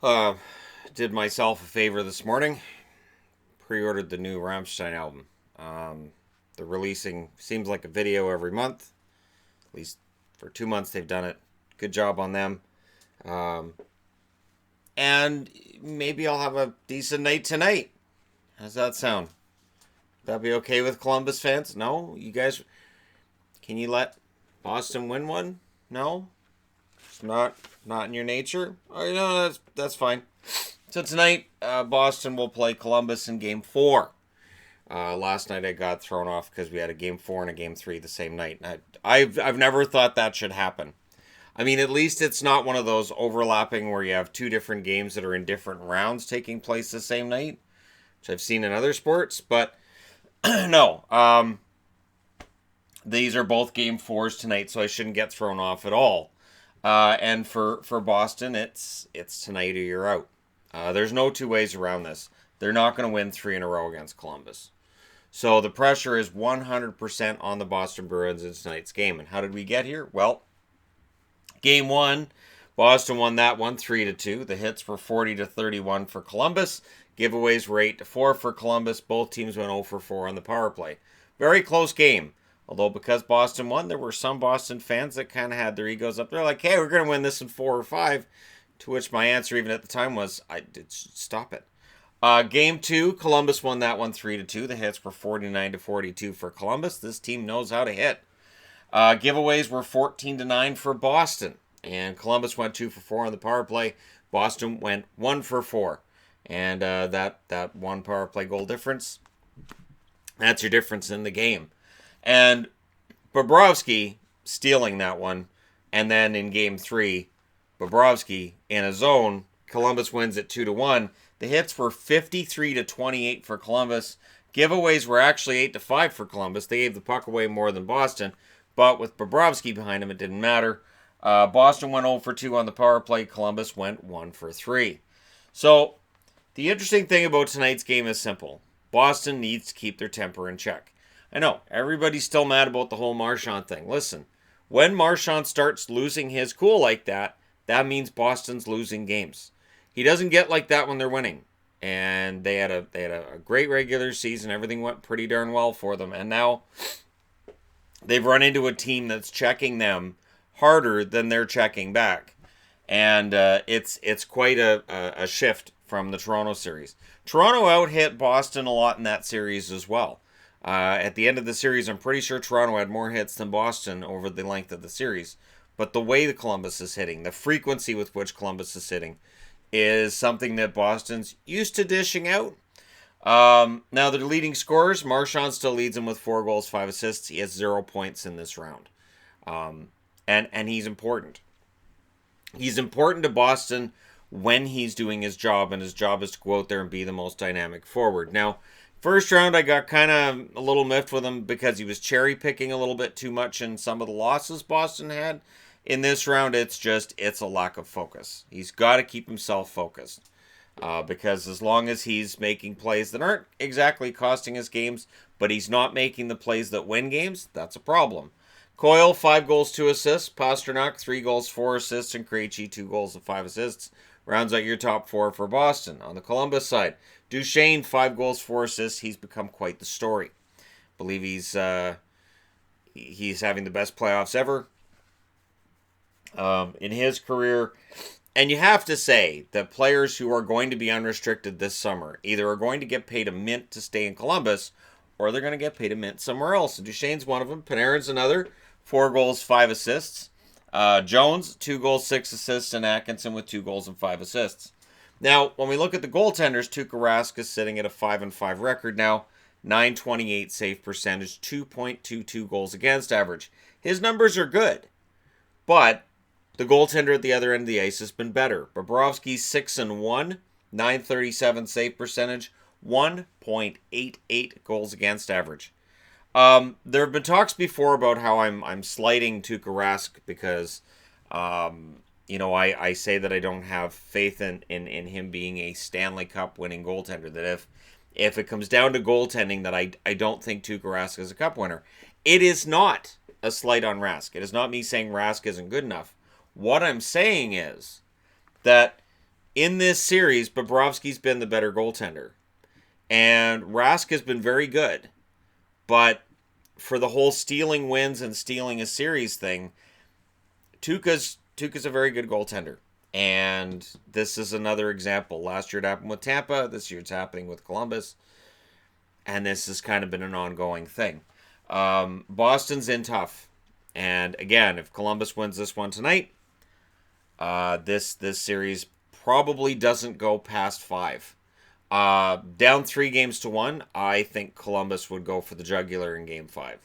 Uh, did myself a favor this morning. Pre-ordered the new Rammstein album. They're releasing seems like a video every month. At least for 2 months they've done it. Good job on them. Um, and maybe I'll have a decent night tonight. How's that sound? That be okay with Columbus fans? No, you guys. Can you let Boston win one? No, it's not in your nature. Oh, no, that's fine. So tonight, Boston will play Columbus in Game 4. Last night I got thrown off because we had a Game 4 and a Game 3 the same night. And I've never thought that should happen. I mean, at least it's not one of those overlapping where you have two different games that are in different rounds taking place the same night, which I've seen in other sports. But no, these are both Game 4s tonight, so I shouldn't get thrown off at all. And for Boston, it's tonight or you're out. There's no two ways around this. They're not going to win three in a row against Columbus. So the pressure is 100% on the Boston Bruins in tonight's game. And how did we get here? Well, Game 1, Boston won that one 3-2. The hits were 40-31 for Columbus. Giveaways were 8-4 for Columbus. Both teams went 0 for 4 on the power play. Very close game. Although because Boston won, there were some Boston fans that kind of had their egos up. They're like, hey, we're going to win this in 4 or 5. To which my answer, even at the time, was, I did stop it. Game 2, Columbus won that one 3-2. The hits were 49-42 for Columbus. This team knows how to hit. Giveaways were 14-9 for Boston. And Columbus went 2 for 4 on the power play. Boston went 1 for 4. And that one power play goal difference, that's your difference in the game. And Bobrovsky stealing that one. And then in Game 3, Bobrovsky in a zone. Columbus wins at 2-1. The hits were 53-28 for Columbus. Giveaways were actually 8-5 for Columbus. They gave the puck away more than Boston. But with Bobrovsky behind him, it didn't matter. Boston went 0 for 2 on the power play. Columbus went 1 for 3. So the interesting thing about tonight's game is simple. Boston needs to keep their temper in check. I know, everybody's still mad about the whole Marchand thing. Listen, when Marchand starts losing his cool like that, that means Boston's losing games. He doesn't get like that when they're winning. And they had a great regular season. Everything went pretty darn well for them. And now they've run into a team that's checking them harder than they're checking back. And it's quite a shift from the Toronto series. Toronto out-hit Boston a lot in that series as well. At the end of the series, I'm pretty sure Toronto had more hits than Boston over the length of the series. But the way the Columbus is hitting, the frequency with which Columbus is hitting, is something that Boston's used to dishing out. Now, the leading scorers, Marchand still leads him with 4 goals, 5 assists. He has 0 points in this round. And he's important. He's important to Boston when he's doing his job, and his job is to go out there and be the most dynamic forward. Now, first round, I got kind of a little miffed with him because he was cherry picking a little bit too much in some of the losses Boston had. In this round, it's a lack of focus. He's got to keep himself focused. Because as long as he's making plays that aren't exactly costing us games, but he's not making the plays that win games, that's a problem. Coyle, 5 goals, 2 assists. Pastrnak, 3 goals, 4 assists. And Krejci, 2 goals and 5 assists. Rounds out your top 4 for Boston. On the Columbus side, Duchesne, 5 goals, 4 assists. He's become quite the story. I believe he's having the best playoffs ever in his career. And you have to say that players who are going to be unrestricted this summer either are going to get paid a mint to stay in Columbus, or they're going to get paid a mint somewhere else. And Duchesne's one of them. Panarin's another. 4 goals, 5 assists. Jones, 2 goals, 6 assists. And Atkinson with 2 goals and 5 assists. Now, when we look at the goaltenders, Tuukka Rask is sitting at a 5-5 record now. 928 save percentage, 2.22 goals against average. His numbers are good. But the goaltender at the other end of the ice has been better. Bobrovsky's 6-1, 937 save percentage, 1.88 goals against average. There have been talks before about how I'm slighting Tuukka Rask because, I say that I don't have faith in him being a Stanley Cup winning goaltender. That if it comes down to goaltending, that I don't think Tuukka Rask is a cup winner. It is not a slight on Rask. It is not me saying Rask isn't good enough. What I'm saying is that in this series, Bobrovsky's been the better goaltender. And Rask has been very good. But for the whole stealing wins and stealing a series thing, Tuukka's a very good goaltender. And this is another example. Last year it happened with Tampa. This year it's happening with Columbus. And this has kind of been an ongoing thing. Boston's in tough. And again, if Columbus wins this one tonight, this series probably doesn't go past 5. Down 3-1, I think Columbus would go for the jugular in Game 5.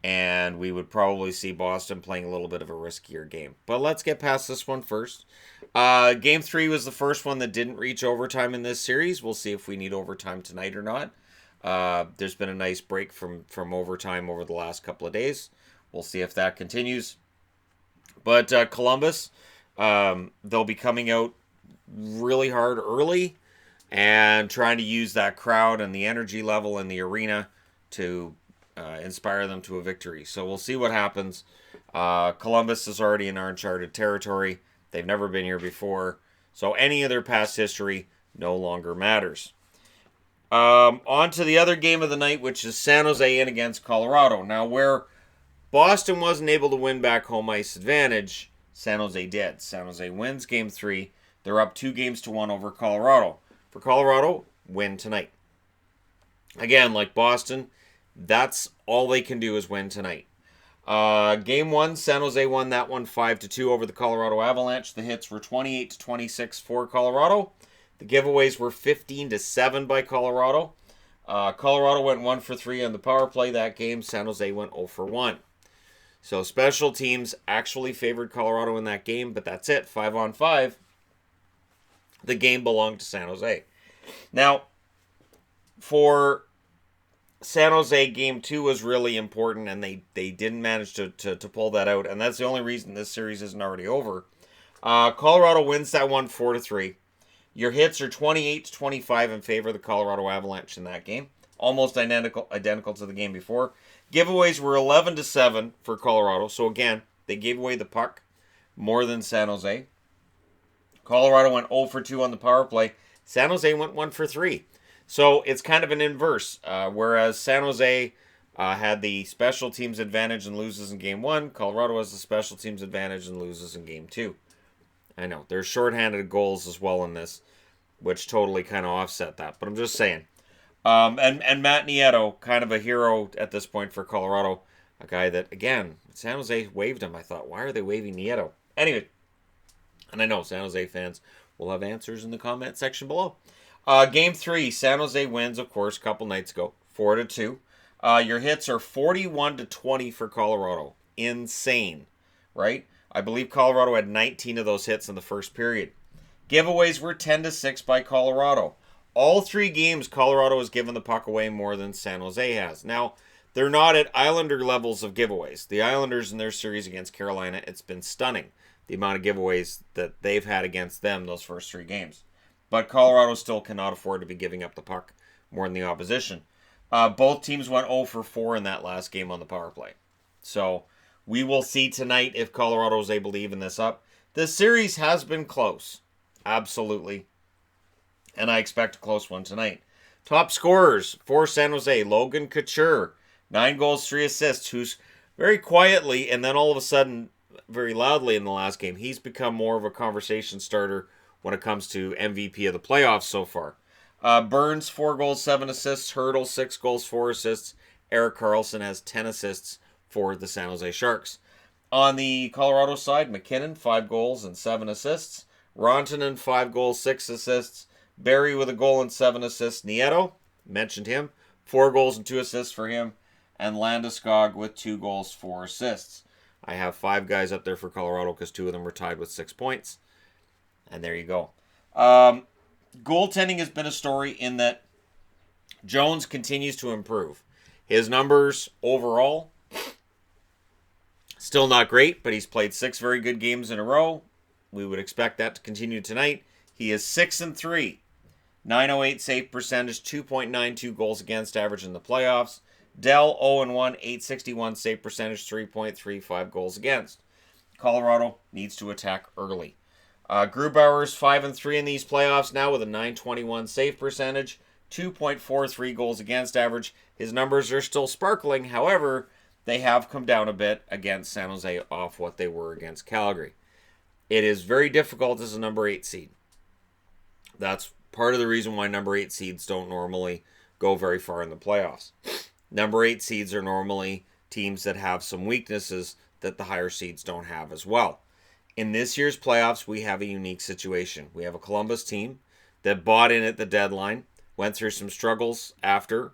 And we would probably see Boston playing a little bit of a riskier game. But let's get past this one first. Game 3 was the first one that didn't reach overtime in this series. We'll see if we need overtime tonight or not. There's been a nice break from overtime over the last couple of days. We'll see if that continues. But Columbus, they'll be coming out really hard early and trying to use that crowd and the energy level in the arena to inspire them to a victory. So we'll see what happens. Columbus is already in uncharted territory. They've never been here before. So any of their past history no longer matters. On to the other game of the night, which is San Jose in against Colorado. Now, where Boston wasn't able to win back home ice advantage, San Jose did. San Jose wins Game 3. They're up 2-1 over Colorado. For Colorado, win tonight. Again, like Boston, that's all they can do is win tonight. Game 1, San Jose won that one 5-2 over the Colorado Avalanche. The hits were 28-26 for Colorado. The giveaways were 15-7 by Colorado. Colorado went 1 for 3 on the power play that game. San Jose went 0 for 1. So special teams actually favored Colorado in that game, but that's it. 5-on-5. The game belonged to San Jose. Now, for San Jose, Game 2 was really important, and they didn't manage to pull that out, and that's the only reason this series isn't already over. Colorado wins that one 4-3. Your hits are 28-25 in favor of the Colorado Avalanche in that game. Almost identical to the game before. Giveaways were 11-7 for Colorado. So again, they gave away the puck more than San Jose. Colorado went 0 for 2 on the power play. San Jose went 1 for 3. So it's kind of an inverse. Whereas San Jose had the special teams advantage and loses in Game 1, Colorado has the special teams advantage and loses in Game 2. I know, there's shorthanded goals as well in this, which totally kind of offset that. But I'm just saying. And Matt Nieto, kind of a hero at this point for Colorado. A guy that, again, San Jose waived him. I thought, why are they waiving Nieto? Anyway, and I know San Jose fans will have answers in the comment section below. Game 3, San Jose wins, of course, a couple nights ago, 4-2. Your hits are 41-20 for Colorado. Insane, right? I believe Colorado had 19 of those hits in the first period. Giveaways were 10-6 by Colorado. All 3 games, Colorado has given the puck away more than San Jose has. Now, they're not at Islander levels of giveaways. The Islanders in their series against Carolina, it's been stunning, the amount of giveaways that they've had against them those first 3 games. But Colorado still cannot afford to be giving up the puck more than the opposition. Both teams went 0 for 4 in that last game on the power play. So we will see tonight if Colorado is able to even this up. This series has been close. Absolutely. And I expect a close one tonight. Top scorers for San Jose, Logan Couture, 9 goals, 3 assists, who's very quietly and then all of a sudden very loudly in the last game, he's become more of a conversation starter when it comes to MVP of the playoffs so far. Burns, 4 goals, 7 assists. Hurdle, 6 goals, 4 assists. Erik Karlsson has 10 assists for the San Jose Sharks. On the Colorado side, McKinnon, 5 goals and 7 assists. Rantanen, 5 goals, 6 assists. Barry with a goal and 7 assists. Nieto, mentioned him, 4 goals and 2 assists for him. And Landeskog with 2 goals, 4 assists. I have 5 guys up there for Colorado because 2 of them were tied with 6 points. And there you go. Goaltending has been a story in that Jones continues to improve. His numbers overall, still not great, but he's played 6 very good games in a row. We would expect that to continue tonight. He is 6-3. 908 save percentage, 2.92 goals against average in the playoffs. Dell 0-1, 861 save percentage, 3.35 goals against. Colorado needs to attack early. Grubauer's 5-3 in these playoffs now with a .921 save percentage, 2.43 goals against average. His numbers are still sparkling. However, they have come down a bit against San Jose off what they were against Calgary. It is very difficult as a number 8 seed. That's part of the reason why number 8 seeds don't normally go very far in the playoffs. Number 8 seeds are normally teams that have some weaknesses that the higher seeds don't have as well. In this year's playoffs, we have a unique situation. We have a Columbus team that bought in at the deadline, went through some struggles after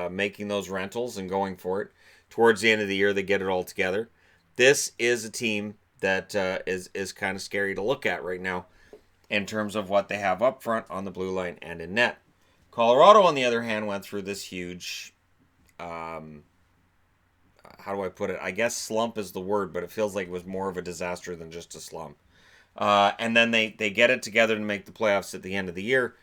making those rentals and going for it. Towards the end of the year, they get it all together. This is a team that is kind of scary to look at right now in terms of what they have up front on the blue line and in net. Colorado, on the other hand, went through this huge, how do I put it? I guess slump is the word, but it feels like it was more of a disaster than just a slump. And then they get it together to make the playoffs at the end of the year,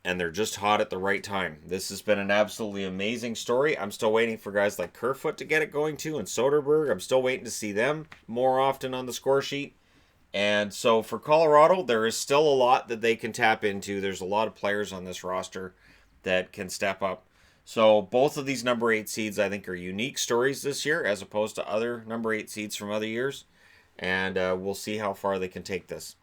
and they're just hot at the right time. This has been an absolutely amazing story. I'm still waiting for guys like Kerfoot to get it going too, and Soderberg. I'm still waiting to see them more often on the score sheet. And so for Colorado, there is still a lot that they can tap into. There's a lot of players on this roster that can step up. So both of these number 8 seeds, I think, are unique stories this year as opposed to other number 8 seeds from other years. And we'll see how far they can take this.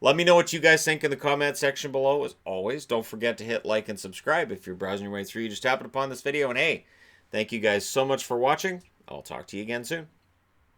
Let me know what you guys think in the comment section below. As always, don't forget to hit like and subscribe if you're browsing your way through. You just happened upon this video. And hey, thank you guys so much for watching. I'll talk to you again soon.